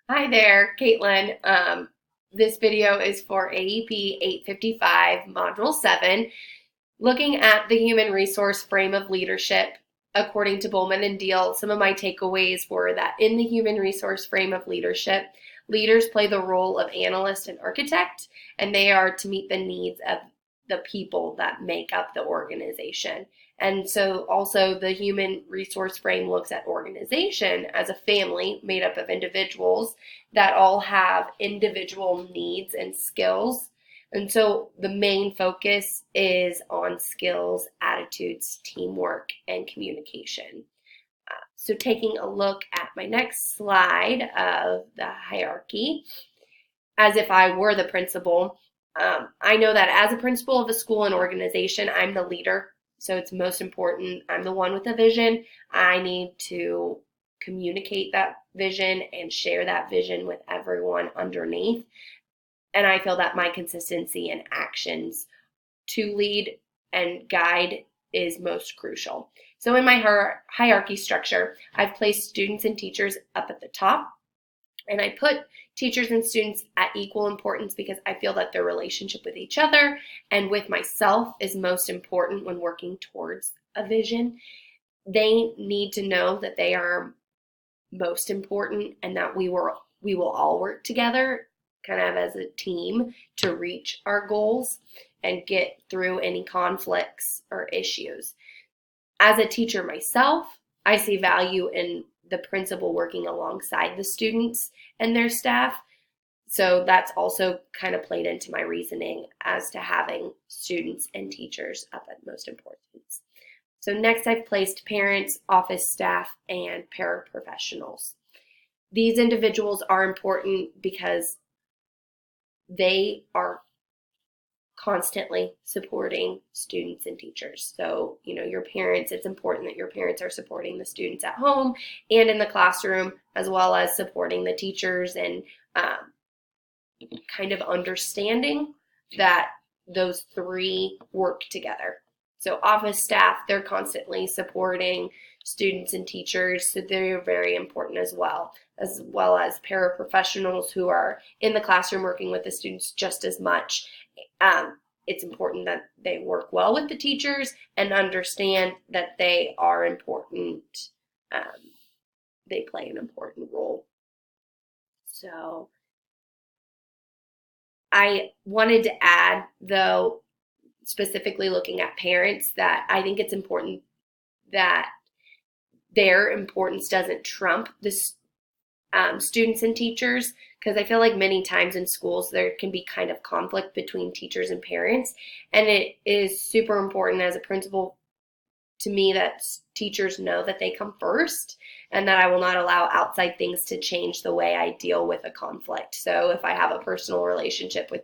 Hi there, Caitlin. This video is for AEP 855, Module 7, looking at the human resource frame of leadership. According to Bowman and Deal, some of my takeaways were that in the human resource frame of leadership, leaders play the role of analyst and architect, and they are to meet the needs of the people that make up the organization. And so also the human resource frame looks at organization as a family made up of individuals that all have individual needs and skills. And so the main focus is on skills, attitudes, teamwork, and communication. So taking a look at my next slide of the hierarchy, as if I were the principal, I know that as a principal of a school and organization, I'm the leader. So it's most important. I'm the one with a vision. I need to communicate that vision and share that vision with everyone underneath. And I feel that my consistency and actions to lead and guide is most crucial. So in my hierarchy structure, I've placed students and teachers up at the top. And I put teachers and students at equal importance because I feel that their relationship with each other and with myself is most important when working towards a vision. They need to know that they are most important and that we will all work together kind of as a team to reach our goals and get through any conflicts or issues. As a teacher myself, I see value in the principal working alongside the students and their staff. So that's also kind of played into my reasoning as to having students and teachers up at most importance. So next I've placed parents, office staff, and paraprofessionals. These individuals are important because they are constantly supporting students and teachers. So, your parents, it's important that your parents are supporting the students at home and in the classroom, as well as supporting the teachers and kind of understanding that those three work together. So office staff, they're constantly supporting students and teachers, so they're very important as well as paraprofessionals who are in the classroom working with the students just as much. It's important that they work well with the teachers and understand that they are important. They play an important role. So I wanted to add, though, specifically looking at parents, that I think it's important that their importance doesn't trump the students and teachers, because I feel like many times in schools there can be kind of conflict between teachers and parents, and it is super important as a principal to me that teachers know that they come first and that I will not allow outside things to change the way I deal with a conflict. So if I have a personal relationship with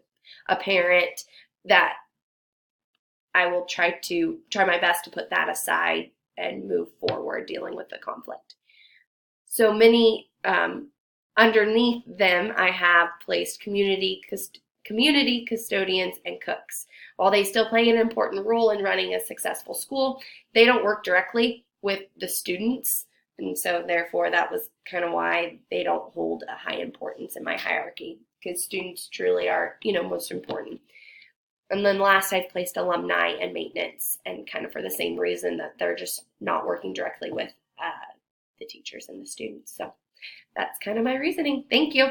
a parent, that I will try my best to put that aside and move forward dealing with the conflict. So many underneath them, I have placed community custodians, and cooks. While they still play an important role in running a successful school, they don't work directly with the students. And so therefore that was kind of why they don't hold a high importance in my hierarchy, because students truly are, most important. And then last, I've placed alumni and maintenance, and kind of for the same reason that they're just not working directly with the teachers and the students. So that's kind of my reasoning. Thank you.